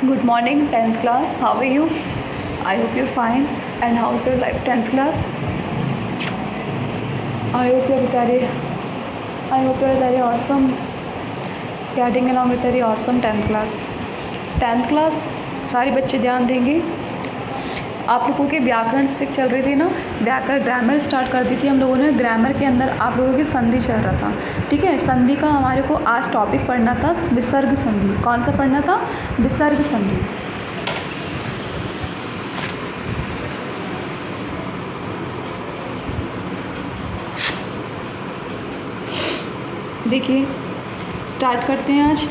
Good morning, 10th class. How are you? I hope you're fine. And how's your life, 10th class? I hope you're very awesome. It's getting along with very awesome 10th class. 10th class सारे बच्चे ध्यान देंगे। आप लोगों के व्याकरण stick चल रही थी ना, व्याकरण ग्रामर स्टार्ट कर दी थी हम लोगों ने। ग्रामर के अंदर आप लोगों की संधि चल रहा था, ठीक है। संधि का हमारे को आज टॉपिक पढ़ना था विसर्ग संधि। कौन सा पढ़ना था? विसर्ग संधि। देखिए स्टार्ट करते हैं आज।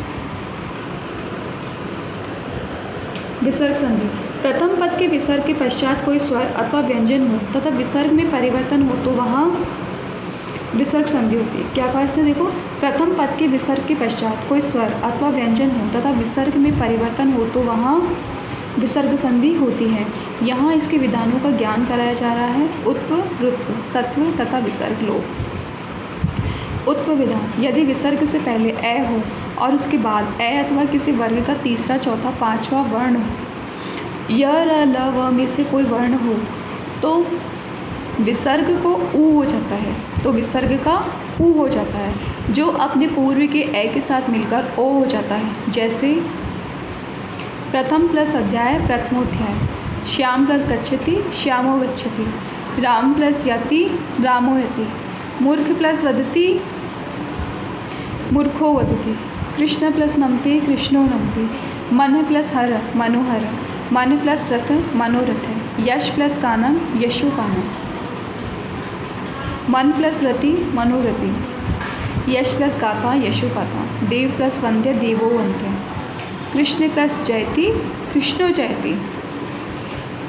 विसर्ग संधि। प्रथम पद के विसर्ग के पश्चात कोई स्वर अथवा व्यंजन हो तथा विसर्ग में परिवर्तन हो तो वहाँ विसर्ग संधि होती है। क्या कहा इसने? देखो, प्रथम पद के विसर्ग के पश्चात कोई स्वर अथवा व्यंजन हो तथा विसर्ग में परिवर्तन हो तो वहाँ विसर्ग संधि होती है। यहाँ इसके विधानों का ज्ञान कराया जा रहा है। उत्व, रुत्व, सत्व तथा विसर्ग लोप। उत्व विधान। यदि विसर्ग से पहले ए हो और उसके बाद ए अथवा किसी वर्ग का तीसरा, चौथा, पांचवा वर्ण हो, य, र, ल, व में से कोई वर्ण हो तो विसर्ग को ऊ हो जाता है। तो विसर्ग का ऊ हो जाता है, जो अपने पूर्व के ए के साथ मिलकर ओ हो जाता है। जैसे प्रथम प्लस अध्याय, प्रथमोध्याय। श्याम प्लस गच्छति, श्यामो गच्छति। राम प्लस यति, रामो यति। मूर्ख प्लस वदति, मूर्खो वदति। कृष्ण प्लस नमते, कृष्णो नमते। मन प्लस हर, मनोहर। मन प्लस रथ, मनोरथ। यश प्लस कानम, यशो कानम। मन प्लस रति, मनोरति। यश प्लस गाथा, यशो गाथा। देव प्लस वंद्य, देवो वंद्य। कृष्ण प्लस जयति, कृष्णो जयति।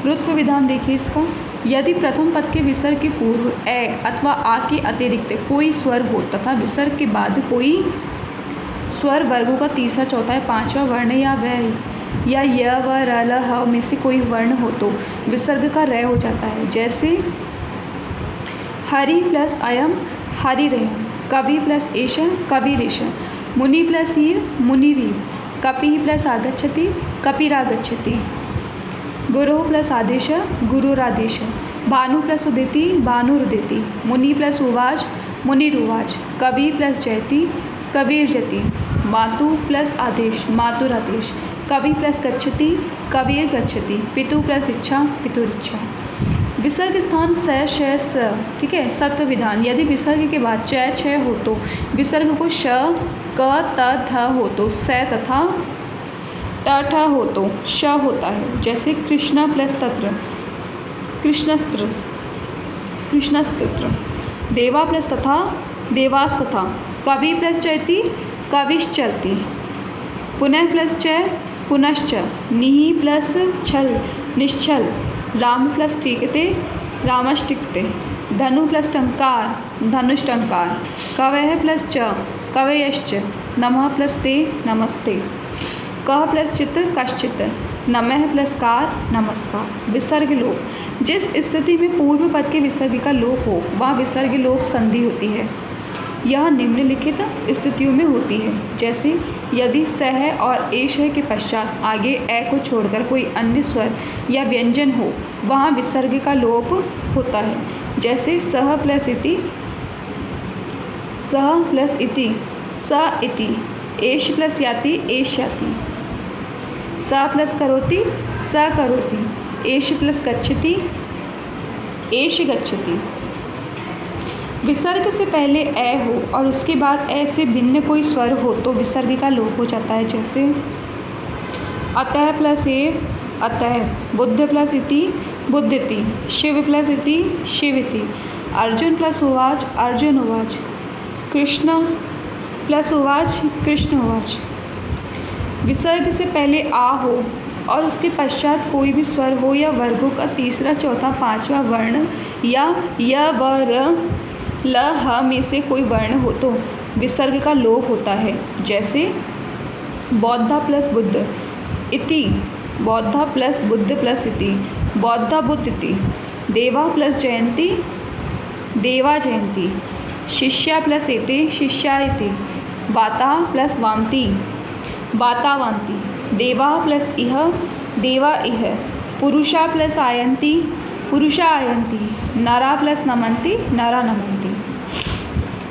रुत्व विधान देखिए इसका। यदि प्रथम पद के विसर्ग के पूर्व ए अथवा आ के अतिरिक्त कोई स्वर हो तथा विसर्ग के बाद कोई स्वर वर्गों का तीसरा, चौथा या पांचवा वर्ण या वह या य, व, र, ल, ह में से कोई वर्ण हो तो विसर्ग का रे हो जाता है। जैसे हरि प्लस अयम, हरिरेयम। कवि प्लस एष, कविरेश। मुनि प्लस ईव, मुनिरीव। कपि प्लस आगच्छति, कपिरागच्छति। गुरु प्लस आदेश, गुरुरादेश। भानु प्लस उदिति, भानुरुदिति। मुनि प्लस उवाच, मुनिरुवाच। कवि प्लस जयति, कविर्जति। मातु प्लस आदेश, मातुरादेश। कवि प्लस गच्छति, कविर गच्छति। पितु प्लस इच्छा, पितुरिच्छा। विसर्ग स्थान स, श, स, ठीक है। सत्व विधान। यदि विसर्ग के बाद च, छ हो तो विसर्ग को श, क, त, थ हो तो स तथा ट, ठ हो तो श होता है। जैसे कृष्ण प्लस तत्र, कृष्णस्त्र, कृष्णस्त्र। देवा प्लस तथा, देवास्तथा। कवि प्लस चैति, कविश्चलति। पुनः प्लस च, पुनश्च। निहि प्लस छल, निश्चल। राम प्लस टीकते, रामष्टिकते। धनु प्लस टंकार, धनुष्टंकार। कवयः प्लस च, कवयश्च। नमः प्लस ते, नमस्ते। कः प्लस चित्त, कश्चित्। नमः प्लस कार, नमस्कार। विसर्ग लोप। जिस स्थिति में पूर्व पद के विसर्ग का लोप हो वह विसर्ग लोप संधि होती है। यह निम्नलिखित स्थितियों में होती है। जैसे यदि सह और एश के पश्चात आगे ए को छोड़कर कोई अन्य स्वर या व्यंजन हो वहाँ विसर्ग का लोप होता है। जैसे सह प्लस इति, सह प्लस इति, स इति। एश प्लस याति, एश याति। स प्लस करोति, स करोति। एश प्लस गच्छति, एश गच्छति। विसर्ग से पहले ए हो और उसके बाद ए से भिन्न कोई स्वर हो तो विसर्ग का लोप हो जाता है। जैसे अतः प्लस एव, अतः। बुद्ध प्लस इति, बुद्धिति। शिव प्लस इति, शिविति। अर्जुन प्लस उवाच, अर्जुन उवाच। कृष्ण प्लस उवाच, कृष्ण उवाच। विसर्ग से पहले आ हो और उसके पश्चात कोई भी स्वर हो या वर्गों का तीसरा, चौथा, पांचवा वर्ण या य, व, र, ल, ह में से कोई वर्ण हो तो विसर्ग का लोप होता है। जैसे बौद्धा प्लस बुद्ध इति, बौद्धा प्लस बुद्ध प्लस इति। बौद्धा बुद्ध इति। देवा प्लस जयंती, देवा जयंती। शिष्या प्लस एते, शिष्या इति। वाता प्लस वांति, वातावांति। देवा प्लस इह देवा इह, पुरुषा प्लस आयन्ति पुरुषा आयन्ति, नरा प्लस नमन्ति नरा नमन्ति।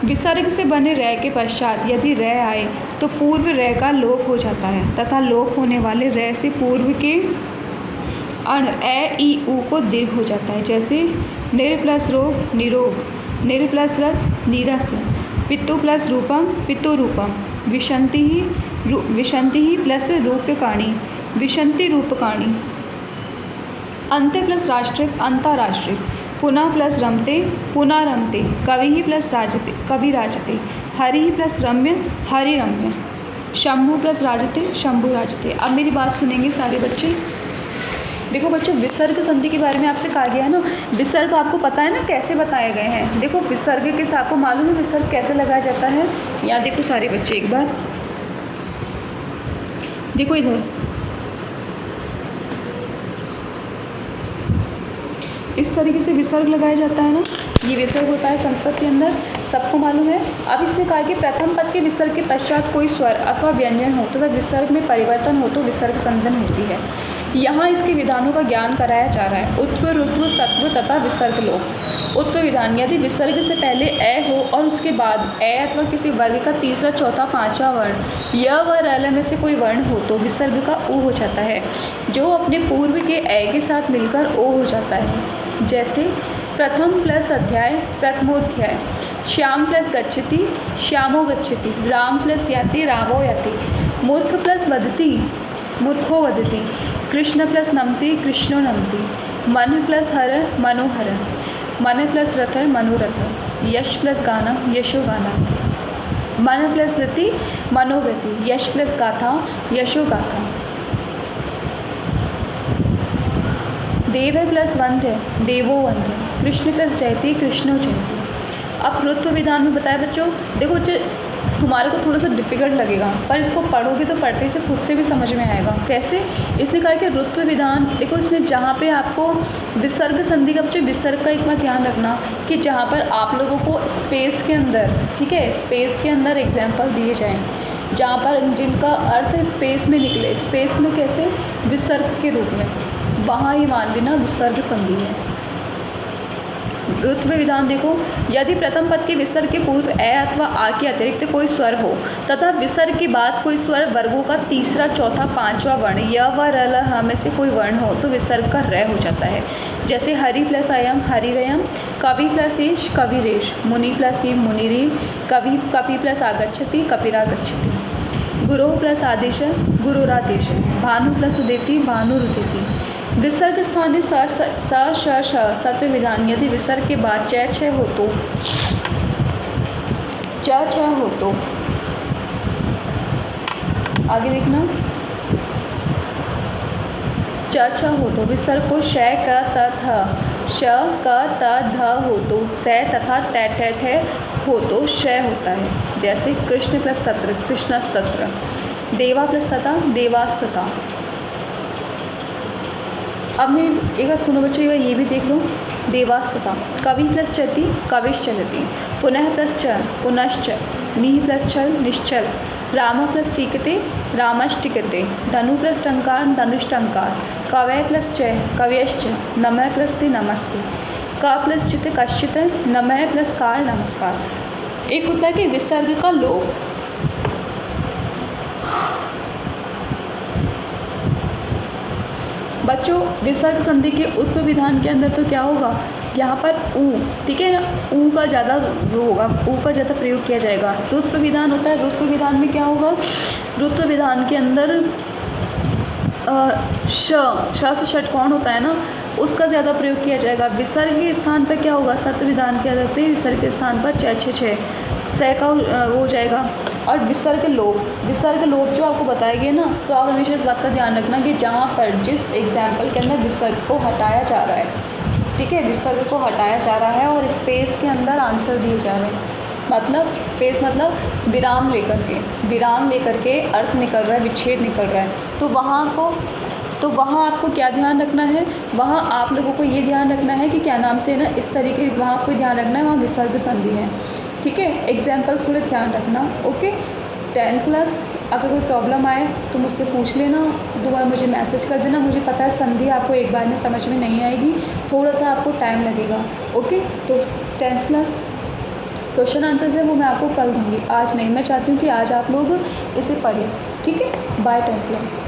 विसर्ग से बने रै के पश्चात यदि रै आए तो पूर्व रै का लोप हो जाता है तथा लोप होने वाले रै से पूर्व के अण ए ई उ को दीर्घ हो जाता है। जैसे निर प्लस रोग निरोग, निर प्लस रस नीरस, पितु प्लस रूपम पितु रूपम, विशंति ही प्लस रूपकाणी विशंति रूपकाणी, अंत्य प्लस राष्ट्रिक अंतराष्ट्रिक, पुनः प्लस रमते पुनः रमते, कवि ही प्लस राजते कवि राजते, हरि ही प्लस रम्य हरि रम्य, शंभु प्लस राजते शंभु राजते। अब मेरी बात सुनेंगे सारे बच्चे। देखो बच्चों, विसर्ग संधि के बारे में आपसे कहा गया है ना, विसर्ग आपको पता है ना कैसे बताए गए हैं। देखो विसर्ग के आपको मालूम है विसर्ग कैसे लगाया जाता है। यहाँ देखो सारे बच्चे एक बार देखो इधर, इस तरीके से विसर्ग लगाया जाता है ना, ये विसर्ग होता है संस्कृत के अंदर, सबको मालूम है। अब इसने कहा कि प्रथम पद के विसर्ग के पश्चात कोई स्वर अथवा व्यंजन हो तथा विसर्ग में परिवर्तन हो तो विसर्ग संधन होती है। यहाँ इसके विधानों का ज्ञान कराया जा रहा है। उत्व रुत्व सत्व तथा विसर्ग लोप। उत्व विधान, यदि विसर्ग से पहले ए हो और उसके बाद ए अथवा किसी वर्ग का तीसरा चौथा पांचवा वर्ण य व र में से कोई वर्ण हो तो विसर्ग का उ हो जाता है, जो अपने पूर्व के ए के साथ मिलकर ओ हो जाता है। जैसे प्रथम प्लस अध्याय प्रथमोध्याय, श्याम प्लस गच्छति श्यामो गच्छति, राम प्लस याति रामो याति, मूर्ख प्लस वदति मूर्खो वदति, कृष्ण प्लस नमति कृष्णो नमति, मन प्लस हर मनोहर, मन प्लस रथ मनोरथ, यश प्लस गानम यशो गानम, मन प्लस वृत्ति मनोवृत्ति, यश प्लस गाथा यशो गाथा, देव प्लस वंध्य देवो वंध्य, कृष्ण प्लस जयति कृष्णो जयति। अब रुत्व विधान में बताया बच्चों, देखो बच्चे तुम्हारे को थोड़ा सा डिफिकल्ट लगेगा पर इसको पढ़ोगे तो पढ़ते से खुद से भी समझ में आएगा। कैसे? इसने कहा कि रुत्व विधान, देखो इसमें जहाँ पे आपको विसर्ग संधि का बच्चे विसर्ग का एक बात ध्यान रखना कि जहाँ पर आप लोगों को स्पेस के अंदर, ठीक है, स्पेस के अंदर एग्जाम्पल दिए जाएँ जहाँ पर जिनका अर्थ स्पेस में निकले, स्पेस में कैसे, विसर्ग के रूप में, वहाँ ये मान लेना विसर्ग संधि है। उत्व विधान देखो, यदि प्रथम पद के विसर्ग के पूर्व ए अथवा आ के अतिरिक्त कोई स्वर हो तथा विसर्ग के बाद कोई स्वर वर्गों का तीसरा चौथा पांचवा वर्ण य व र ल ह में से कोई वर्ण हो तो विसर्ग का रै हो जाता है। जैसे हरि प्लस अयम हरिरयम, कवि प्लस ईश कविरेश, मुनि प्लस ईव मुनिरीव, कपि प्लस आगच्छति कपिरागच्छति, गुरो प्लस आदेश गुरुरादेश, भानु प्लस उदेति भानुरुदेति। विसर्ग स्थानीय स श श सत्व विधान, यदि विसर्ग के बाद च छ हो तो आगे देखना, च छ हो तो विसर्ग को श क त थ, श क त ध हो तो स तथा ट ठ ठ हो तो श होता है। जैसे कृष्ण प्लस तत्र कृष्णस्तत्र, देवा प्लस तथा देवास्तथा। अब मैं एक बार सुनो बच्चों, ये भी देख लो, देवास्तथा, कवि प्लस चलती कविश्चलति, पुनः प्लस च पुनश्च, निः प्लस छल निश्चल, राम प्लस टीकते रामश्टिकते, धनु प्लस टंकार धनुष्टंकार, कवय प्लस च कवयश्च, नमः प्लस ते नमस्ते, क प्लस चित कश्चित, नमः प्लस कार नमस्कार। एक होता है कि विसर्ग का लोप, बच्चों विसर्ग संधि के उत्व विधान के अंदर तो क्या होगा, यहाँ पर ऊ, ठीक है ना, ऊ का ज़्यादा वो होगा, ऊ का ज़्यादा प्रयोग किया जाएगा। रुत्व विधान होता है, रुत्व विधान में क्या होगा, रुत्व विधान के अंदर श से षटकोण होता है ना, उसका ज़्यादा प्रयोग किया जाएगा। विसर्ग के स्थान पर क्या होगा, सत्व विधान के आधार पे विसर्ग के स्थान पर छ स का हो जाएगा। और विसर्ग लोप जो आपको बताया गया ना, तो आप हमेशा इस बात का ध्यान रखना कि जहाँ पर जिस एग्जाम्पल के अंदर विसर्ग को हटाया जा रहा है, ठीक है, विसर्ग को हटाया जा रहा है और स्पेस के अंदर आंसर दिए जा रहे हैं, मतलब स्पेस मतलब विराम लेकर के अर्थ निकल रहा है, विच्छेद निकल रहा है, तो वहाँ आपको क्या ध्यान रखना है, वहाँ आप लोगों को ये ध्यान रखना है कि क्या नाम से ना, इस तरीके वहाँ आपको ध्यान रखना है, वहाँ विसर्ग संधि है, ठीक है। एग्जाम्पल्स थोड़े ध्यान रखना, ओके। 10th क्लास अगर कोई प्रॉब्लम आए तो मुझसे पूछ लेना, दोबारा मुझे मैसेज कर देना। मुझे पता है संधि आपको एक बार में समझ में नहीं आएगी, थोड़ा सा आपको टाइम लगेगा। ओके, तो 10th क्लास क्वेश्चन आंसर्स है वो मैं आपको कल दूँगी, आज नहीं। मैं चाहती हूँ कि आज आप लोग इसे पढ़ें। ठीक है, बाय 10th क्लास।